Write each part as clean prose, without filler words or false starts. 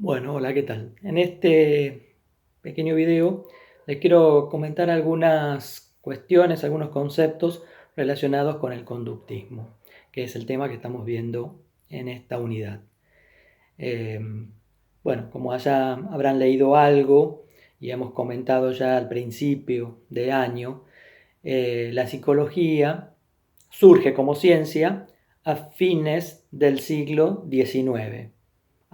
Bueno, hola, ¿qué tal? En este pequeño video les quiero comentar algunas cuestiones, algunos conceptos relacionados con el conductismo, que es el tema que estamos viendo en esta unidad. Eh, bueno, como ya habrán leído algo y hemos comentado ya al principio de año, la psicología surge como ciencia a fines del siglo XIX.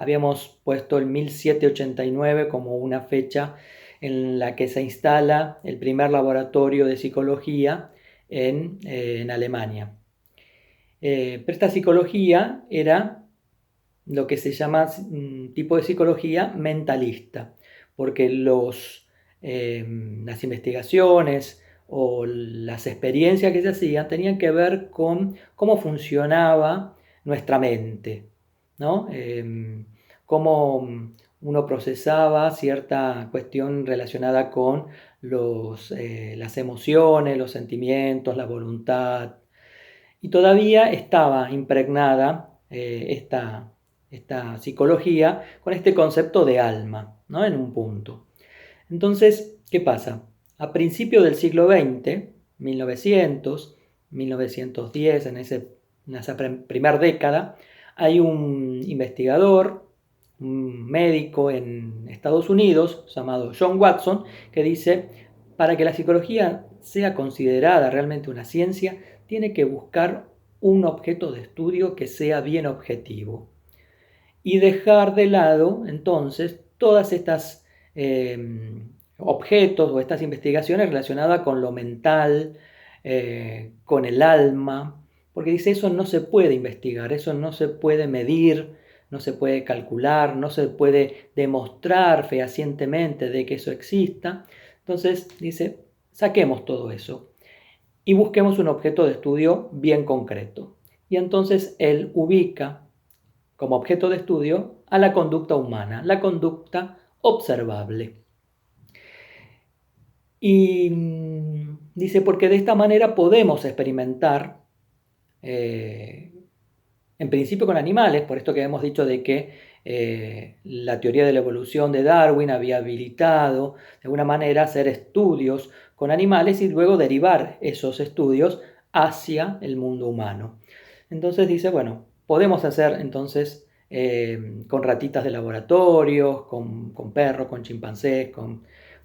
Habíamos puesto el 1789 como una fecha en la que se instala el primer laboratorio de psicología en Alemania. Pero esta psicología era lo que se llama tipo de psicología mentalista, porque las investigaciones o las experiencias que se hacían tenían que ver con cómo funcionaba nuestra mente, ¿no? Cómo uno procesaba cierta cuestión relacionada con las emociones, los sentimientos, la voluntad. Y todavía estaba impregnada esta psicología con este concepto de alma, ¿no? En un punto. Entonces, ¿qué pasa? A principios del siglo XX, 1900, 1910, en esa primera década, hay un investigador, un médico en Estados Unidos llamado John Watson, que dice, para que la psicología sea considerada realmente una ciencia, tiene que buscar un objeto de estudio que sea bien objetivo y dejar de lado entonces todas estas objetos o estas investigaciones relacionadas con lo mental, con el alma, porque dice eso no se puede investigar, eso no se puede medir, no se puede calcular, no se puede demostrar fehacientemente de que eso exista. Entonces dice, saquemos todo eso y busquemos un objeto de estudio bien concreto. Y entonces él ubica como objeto de estudio a la conducta humana, la conducta observable. Y dice, porque de esta manera podemos experimentar, en principio con animales, por esto que hemos dicho de que la teoría de la evolución de Darwin había habilitado de alguna manera hacer estudios con animales y luego derivar esos estudios hacia el mundo humano. Entonces dice, bueno, podemos hacer entonces con ratitas de laboratorio, con perros, con chimpancés,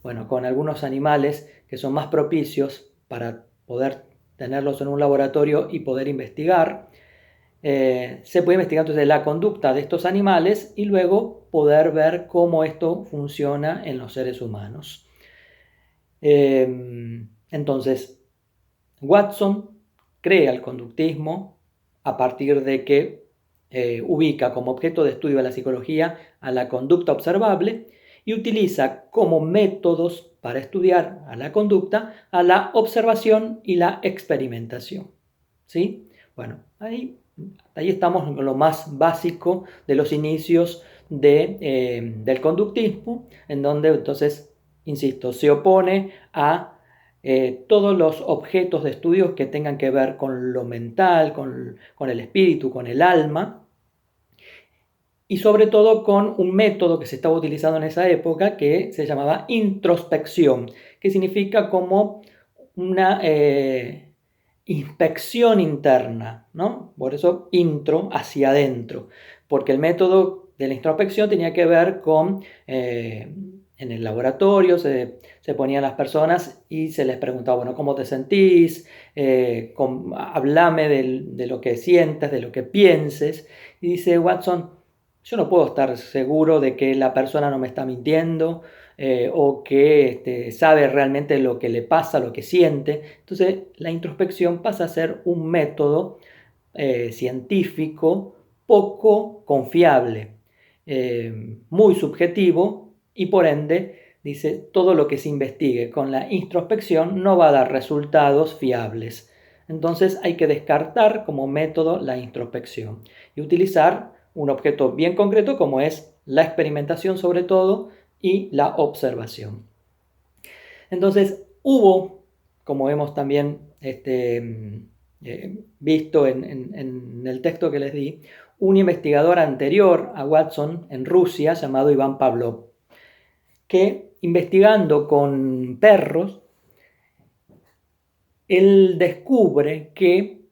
bueno, con algunos animales que son más propicios para poder tenerlos en un laboratorio y poder investigar. Se puede investigar entonces la conducta de estos animales y luego poder ver cómo esto funciona en los seres humanos. Entonces, Watson crea el conductismo a partir de que ubica como objeto de estudio de la psicología a la conducta observable y utiliza como métodos para estudiar a la conducta a la observación y la experimentación. ¿Sí? Bueno, ahí estamos en lo más básico de los inicios del conductismo, en donde entonces, insisto, se opone a todos los objetos de estudios que tengan que ver con lo mental, con el espíritu, con el alma, y sobre todo con un método que se estaba utilizando en esa época que se llamaba introspección, que significa como una inspección interna, ¿no? Por eso intro, hacia adentro, porque el método de la introspección tenía que ver con, en el laboratorio se ponían las personas y se les preguntaba, bueno, ¿cómo te sentís? Hablame de lo que sientes, de lo que pienses. Y dice Watson, yo no puedo estar seguro de que la persona no me está mintiendo, o que sabe realmente lo que le pasa, lo que siente. Entonces la introspección pasa a ser un método científico poco confiable, muy subjetivo y por ende, dice, todo lo que se investigue con la introspección no va a dar resultados fiables. Entonces hay que descartar como método la introspección y utilizar un objeto bien concreto como es la experimentación sobre todo y la observación. Entonces hubo, como hemos también visto en el texto que les di, un investigador anterior a Watson en Rusia llamado Iván Pavlov, que investigando con perros, él descubre que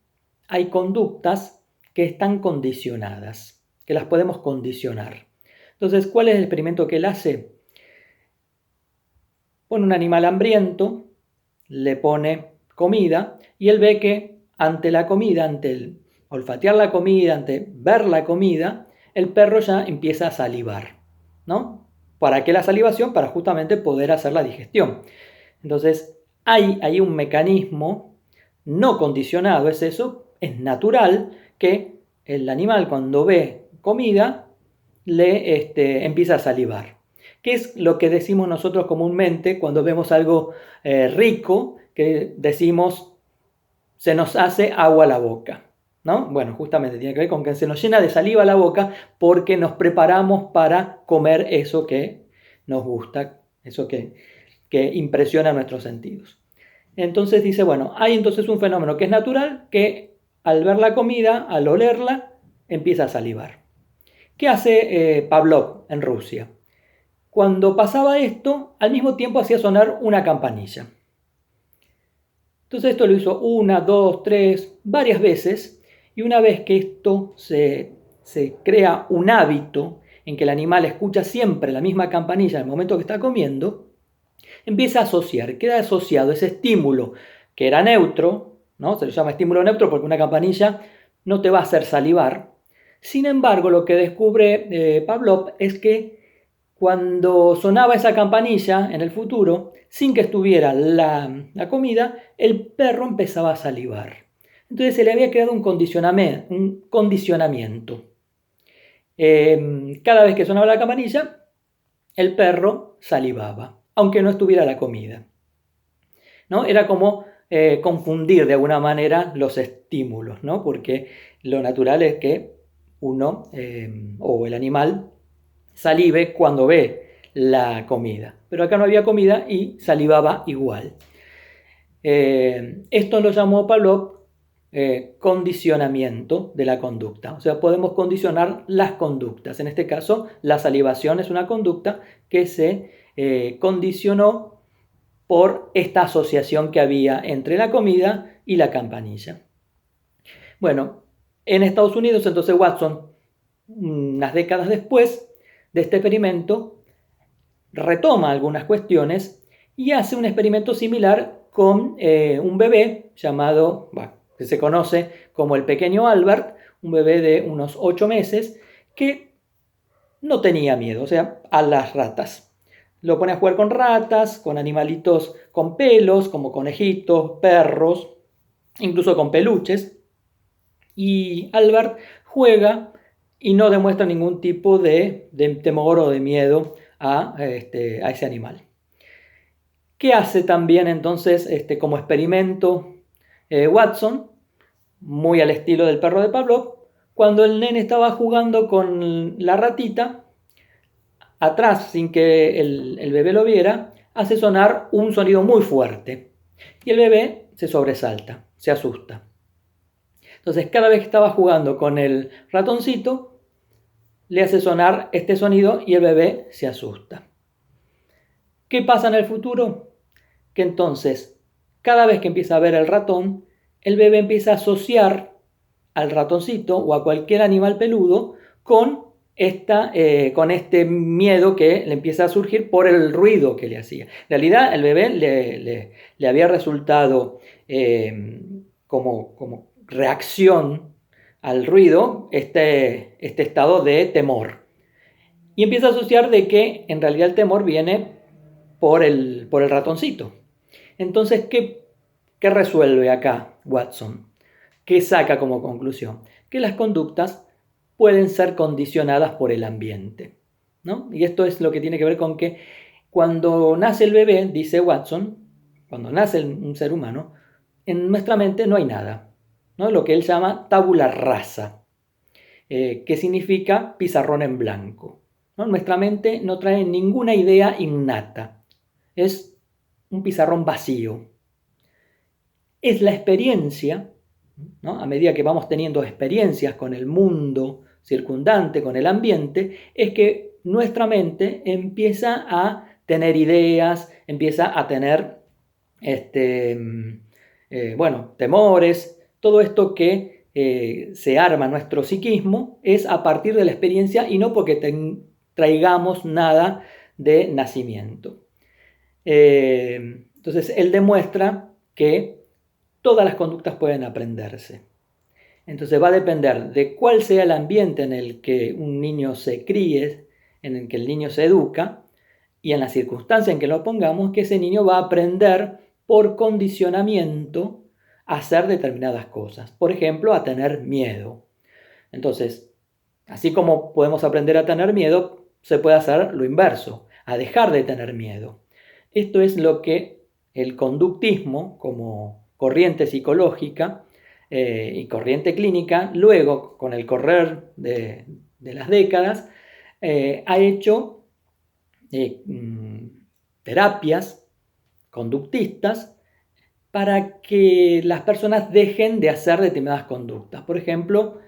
hay conductas que están condicionadas, que las podemos condicionar. Entonces, ¿cuál es el experimento que él hace? Pone un animal hambriento, le pone comida y él ve que ante la comida, ante el olfatear la comida, ante ver la comida, el perro ya empieza a salivar, ¿no? ¿Para qué la salivación? Para justamente poder hacer la digestión. Entonces, hay un mecanismo no condicionado, es eso, es natural que el animal cuando ve comida le empieza a salivar. ¿Qué es lo que decimos nosotros comúnmente cuando vemos algo rico? Que decimos, se nos hace agua la boca, ¿no? Bueno, justamente tiene que ver con que se nos llena de saliva la boca porque nos preparamos para comer eso que nos gusta, eso que impresiona nuestros sentidos. Entonces dice, bueno, hay entonces un fenómeno que es natural, que al ver la comida, al olerla, empieza a salivar. ¿Qué hace Pavlov en Rusia? Cuando pasaba esto, al mismo tiempo hacía sonar una campanilla. Entonces esto lo hizo una, dos, tres, varias veces, y una vez que esto se crea un hábito en que el animal escucha siempre la misma campanilla en el momento que está comiendo, empieza a asociar, queda asociado ese estímulo que era neutro, ¿no? Se le llama estímulo neutro porque una campanilla no te va a hacer salivar. Sin embargo, lo que descubre Pavlov es que cuando sonaba esa campanilla en el futuro, sin que estuviera la comida, el perro empezaba a salivar. Entonces se le había creado un condicionamiento. Cada vez que sonaba la campanilla, el perro salivaba, aunque no estuviera la comida, ¿no? Era como confundir de alguna manera los estímulos, ¿no? Porque lo natural es que uno o el animal salive cuando ve la comida, pero acá no había comida y salivaba igual. Esto lo llamó Pavlov condicionamiento de la conducta. O sea, podemos condicionar las conductas. En este caso, la salivación es una conducta que se condicionó por esta asociación que había entre la comida y la campanilla. Bueno, en Estados Unidos, entonces Watson, unas décadas después de este experimento, retoma algunas cuestiones y hace un experimento similar con un bebé llamado, que se conoce como el pequeño Albert, un bebé de unos 8 meses que no tenía miedo, o sea, a las ratas. Lo pone a jugar con ratas, con animalitos con pelos, como conejitos, perros, incluso con peluches. Y Albert juega y no demuestra ningún tipo de temor o de miedo a ese animal. ¿Qué hace también entonces como experimento Watson? Muy al estilo del perro de Pavlov. Cuando el nene estaba jugando con la ratita, atrás, sin que el bebé lo viera, hace sonar un sonido muy fuerte. Y el bebé se sobresalta, se asusta. Entonces, cada vez que estaba jugando con el ratoncito, le hace sonar este sonido y el bebé se asusta. ¿Qué pasa en el futuro? Que entonces, cada vez que empieza a ver el ratón, el bebé empieza a asociar al ratoncito o a cualquier animal peludo con este miedo que le empieza a surgir por el ruido que le hacía. En realidad, el bebé le había resultado como reacción al ruido este estado de temor. Y empieza a asociar de que en realidad el temor viene por el ratoncito. Entonces, ¿qué resuelve acá Watson? ¿Qué saca como conclusión? Que las conductas pueden ser condicionadas por el ambiente, ¿no? Y esto es lo que tiene que ver con que cuando nace el bebé, dice Watson, cuando nace un ser humano, en nuestra mente no hay nada, ¿no? Lo que él llama tabula rasa, que significa pizarrón en blanco, ¿no? Nuestra mente no trae ninguna idea innata, es un pizarrón vacío. Es la experiencia, ¿no? A medida que vamos teniendo experiencias con el mundo circundante, con el ambiente, es que nuestra mente empieza a tener ideas, empieza a tener temores. Todo esto que se arma nuestro psiquismo es a partir de la experiencia y no porque traigamos nada de nacimiento. Entonces él demuestra que todas las conductas pueden aprenderse. Entonces va a depender de cuál sea el ambiente en el que un niño se críe, en el que el niño se educa, y en la circunstancia en que lo pongamos, que ese niño va a aprender por condicionamiento a hacer determinadas cosas. Por ejemplo, a tener miedo. Entonces, así como podemos aprender a tener miedo, se puede hacer lo inverso, a dejar de tener miedo. Esto es lo que el conductismo, como corriente psicológica y corriente clínica, luego, con el correr de las décadas, ha hecho terapias conductistas para que las personas dejen de hacer determinadas conductas. Por ejemplo,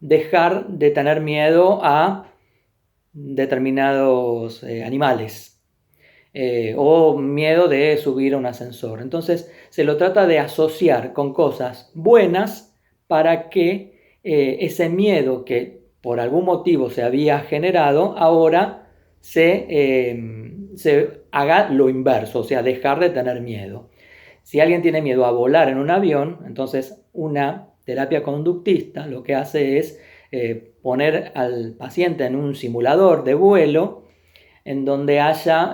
dejar de tener miedo a determinados animales o miedo de subir a un ascensor. Entonces se lo trata de asociar con cosas buenas para que ese miedo que por algún motivo se había generado ahora se haga lo inverso, o sea, dejar de tener miedo. Si alguien tiene miedo a volar en un avión, entonces una terapia conductista lo que hace es poner al paciente en un simulador de vuelo en donde haya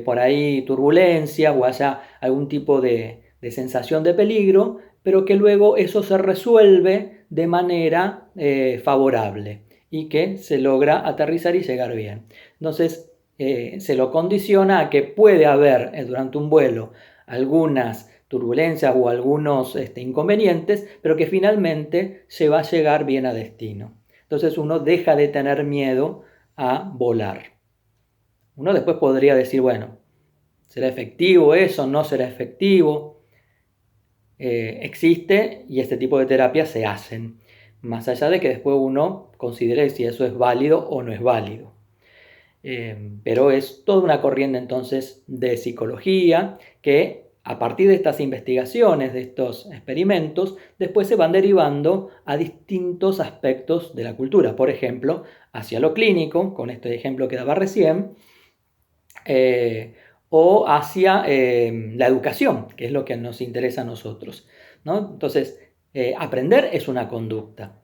por ahí turbulencia o haya algún tipo de sensación de peligro, pero que luego eso se resuelve de manera favorable y que se logra aterrizar y llegar bien. Entonces se lo condiciona a que puede haber durante un vuelo algunas turbulencias o algunos inconvenientes, pero que finalmente se va a llegar bien a destino. Entonces uno deja de tener miedo a volar. Uno después podría decir, bueno, ¿será efectivo eso? ¿No será efectivo? Existe y este tipo de terapias se hacen, más allá de que después uno considere si eso es válido o no es válido. Pero es toda una corriente entonces de psicología que a partir de estas investigaciones, de estos experimentos, después se van derivando a distintos aspectos de la cultura. Por ejemplo, hacia lo clínico, con este ejemplo que daba recién, o hacia la educación, que es lo que nos interesa a nosotros, ¿no? Entonces, aprender es una conducta.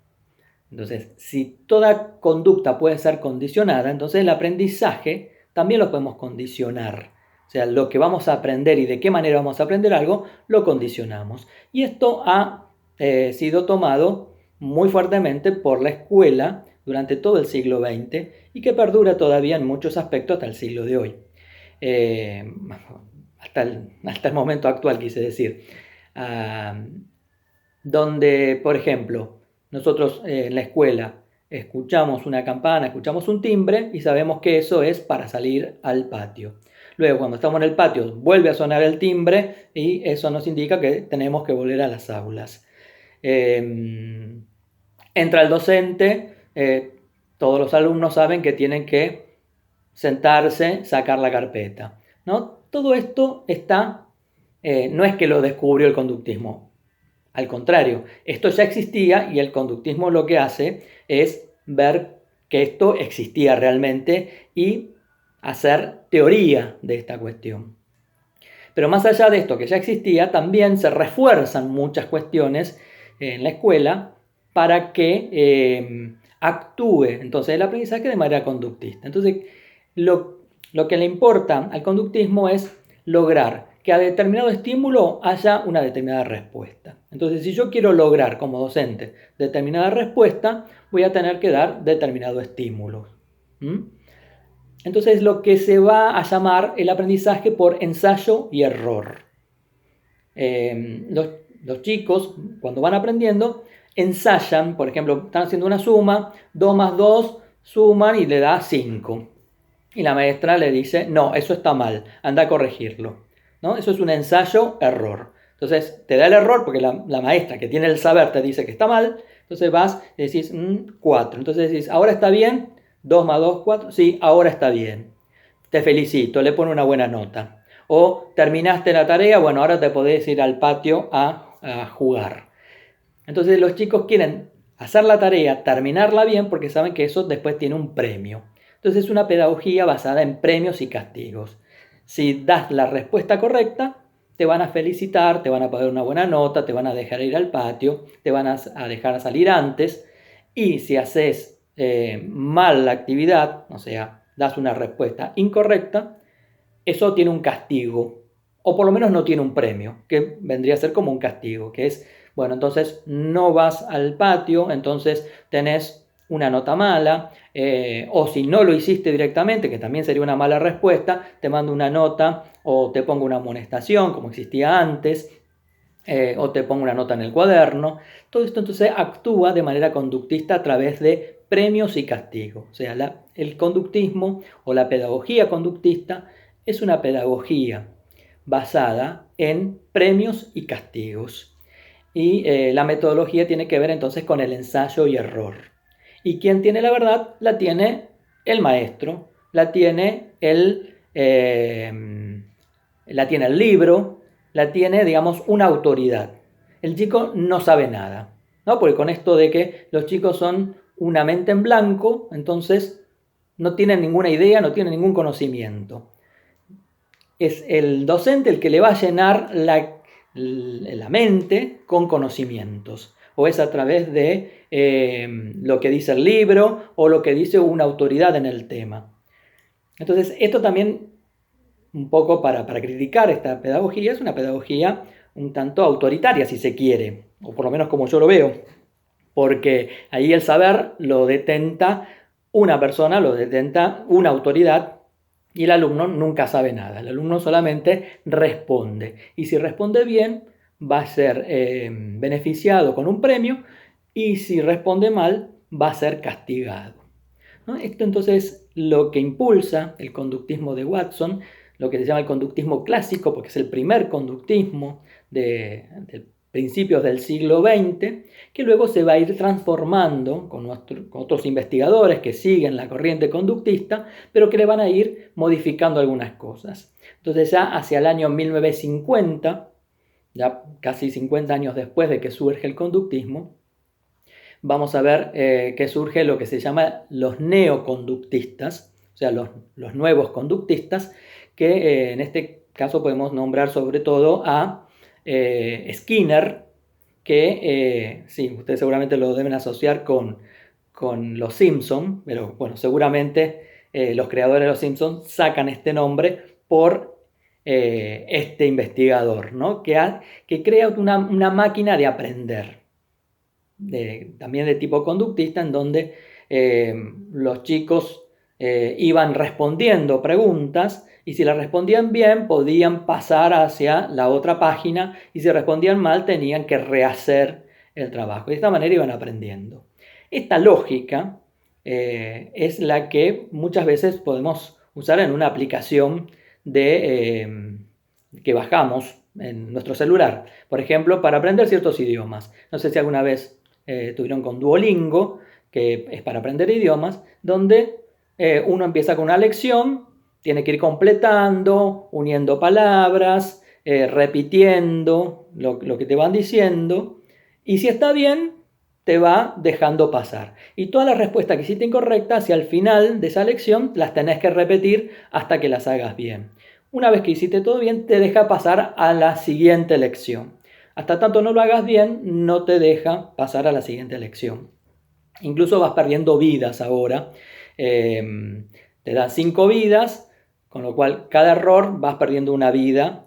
Entonces, si toda conducta puede ser condicionada, entonces el aprendizaje también lo podemos condicionar. O sea, lo que vamos a aprender y de qué manera vamos a aprender algo, lo condicionamos. Y esto ha sido tomado muy fuertemente por la escuela durante todo el siglo XX y que perdura todavía en muchos aspectos hasta el siglo de hoy. Hasta el momento actual, quise decir. Donde, por ejemplo, nosotros en la escuela escuchamos una campana, escuchamos un timbre y sabemos que eso es para salir al patio. Luego, cuando estamos en el patio, vuelve a sonar el timbre y eso nos indica que tenemos que volver a las aulas. Entra el docente, todos los alumnos saben que tienen que sentarse, sacar la carpeta, ¿no? Todo esto está, no es que lo descubrió el conductismo, al contrario, esto ya existía y el conductismo lo que hace es ver que esto existía realmente y hacer teoría de esta cuestión. Pero más allá de esto que ya existía, también se refuerzan muchas cuestiones en la escuela para que actúe entonces el aprendizaje de manera conductista. Entonces, lo que le importa al conductismo es lograr que a determinado estímulo haya una determinada respuesta. Entonces, si yo quiero lograr como docente determinada respuesta, voy a tener que dar determinado estímulo. Entonces, lo que se va a llamar el aprendizaje por ensayo y error. Los chicos, cuando van aprendiendo, ensayan, por ejemplo, están haciendo una suma, 2 más 2, suman y le da 5. Y la maestra le dice, no, eso está mal, anda a corregirlo, ¿no? Eso es un ensayo-error. Entonces te da el error porque la maestra que tiene el saber te dice que está mal, Entonces vas y decís 4. Entonces decís, ¿ahora está bien? 2 más 2, 4. Sí, ahora está bien. Te felicito, le pone una buena nota. O terminaste la tarea, bueno, ahora te podés ir al patio a jugar. Entonces los chicos quieren hacer la tarea, terminarla bien, porque saben que eso después tiene un premio. Entonces es una pedagogía basada en premios y castigos. Si das la respuesta correcta, te van a felicitar, te van a poner una buena nota, te van a dejar ir al patio, te van a dejar salir antes. Y si haces mal la actividad, o sea, das una respuesta incorrecta, eso tiene un castigo, o por lo menos no tiene un premio, que vendría a ser como un castigo, que es, bueno, entonces no vas al patio, entonces tenés una nota mala, o si no lo hiciste directamente, que también sería una mala respuesta, te mando una nota o te pongo una amonestación, como existía antes, o te pongo una nota en el cuaderno. Todo esto entonces actúa de manera conductista a través de premios y castigos. O sea, el conductismo o la pedagogía conductista es una pedagogía basada en premios y castigos. Y la metodología tiene que ver entonces con el ensayo y error. ¿Y quién tiene la verdad? La tiene el maestro, la tiene la tiene el libro, la tiene, digamos, una autoridad. El chico no sabe nada, ¿no? Porque con esto de que los chicos son una mente en blanco, entonces no tienen ninguna idea, no tienen ningún conocimiento. Es el docente el que le va a llenar la mente con conocimientos, o es a través de lo que dice el libro o lo que dice una autoridad en el tema. Entonces, esto también, un poco para criticar esta pedagogía, es una pedagogía un tanto autoritaria, si se quiere, o por lo menos como yo lo veo, porque ahí el saber lo detenta una persona, lo detenta una autoridad, y el alumno nunca sabe nada. El alumno solamente responde. Y si responde bien, va a ser beneficiado con un premio. Y si responde mal, va a ser castigado, ¿no? Esto entonces es lo que impulsa el conductismo de Watson, lo que se llama el conductismo clásico, porque es el primer conductismo de principios del siglo XX, que luego se va a ir transformando con otros investigadores que siguen la corriente conductista, pero que le van a ir modificando algunas cosas. Entonces ya hacia el año 1950, ya casi 50 años después de que surge el conductismo, vamos a ver que surge lo que se llama los neoconductistas, o sea, los nuevos conductistas, que en este caso podemos nombrar sobre todo a Skinner, que sí, ustedes seguramente lo deben asociar con los Simpson, pero bueno, seguramente los creadores de los Simpson sacan este nombre por este investigador, ¿no? que crea una máquina de aprender, también de tipo conductista, en donde los chicos iban respondiendo preguntas, y si las respondían bien podían pasar hacia la otra página, y si respondían mal tenían que rehacer el trabajo. De esta manera iban aprendiendo. Esta lógica es la que muchas veces podemos usar en una aplicación que bajamos en nuestro celular, por ejemplo, para aprender ciertos idiomas. No sé si alguna vez tuvieron con Duolingo, que es para aprender idiomas, donde uno empieza con una lección, tiene que ir completando, uniendo palabras, repitiendo lo que te van diciendo, y si está bien, te va dejando pasar. Y todas las respuestas que hiciste incorrectas, hacia el final de esa lección, las tenés que repetir hasta que las hagas bien. Una vez que hiciste todo bien, te deja pasar a la siguiente lección. Hasta tanto no lo hagas bien, no te deja pasar a la siguiente lección. Incluso vas perdiendo vidas ahora. Te dan 5 vidas, con lo cual cada error vas perdiendo una vida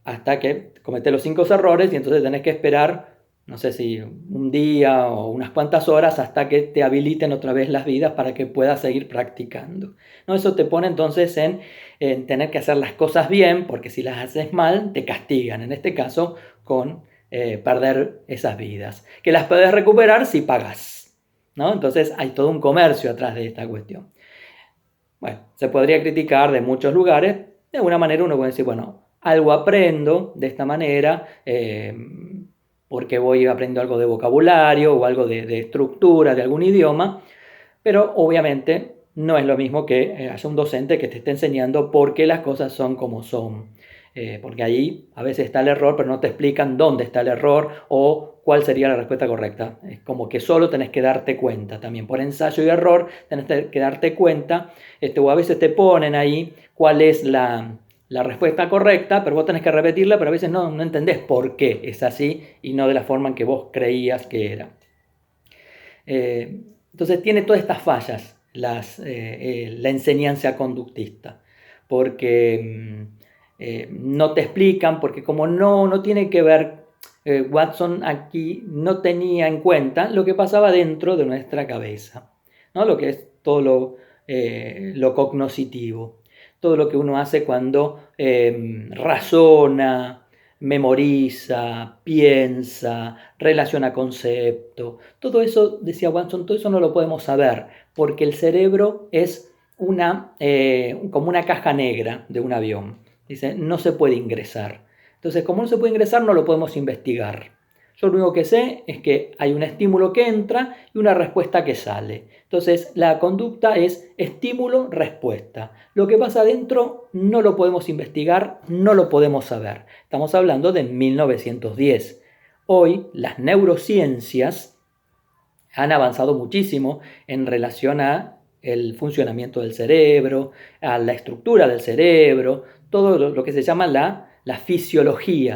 hasta que cometes los 5 errores, y entonces tenés que esperar, no sé si un día o unas cuantas horas, hasta que te habiliten otra vez las vidas para que puedas seguir practicando, ¿no? Eso te pone entonces en tener que hacer las cosas bien, porque si las haces mal te castigan, en este caso con perder esas vidas, que las puedes recuperar si pagas, ¿no? Entonces hay todo un comercio atrás de esta cuestión. Bueno, se podría criticar de muchos lugares. De alguna manera uno puede decir, bueno, algo aprendo de esta manera, porque voy aprendiendo algo de vocabulario o algo de estructura de algún idioma, pero obviamente no es lo mismo que haya un docente que te esté enseñando por qué las cosas son como son. Porque ahí a veces está el error, pero no te explican dónde está el error o cuál sería la respuesta correcta. Es como que solo tenés que darte cuenta. También por ensayo y error tenés que darte cuenta, o a veces te ponen ahí cuál es la respuesta correcta, pero vos tenés que repetirla, pero a veces no entendés por qué es así y no de la forma en que vos creías que era. Entonces tiene todas estas fallas la enseñanza conductista, porque no te explican, porque como no tiene que ver, Watson aquí no tenía en cuenta lo que pasaba dentro de nuestra cabeza, ¿no? Lo que es todo lo cognoscitivo, todo lo que uno hace cuando razona, memoriza, piensa, relaciona conceptos. Todo eso, decía Watson, todo eso no lo podemos saber, porque el cerebro es como una caja negra de un avión. Dice, no se puede ingresar. Entonces, como no se puede ingresar, no lo podemos investigar. Yo lo único que sé es que hay un estímulo que entra y una respuesta que sale. Entonces, la conducta es estímulo-respuesta. Lo que pasa adentro no lo podemos investigar, no lo podemos saber. Estamos hablando de 1910. Hoy, las neurociencias han avanzado muchísimo en relación a el funcionamiento del cerebro, a la estructura del cerebro, todo lo que se llama la fisiología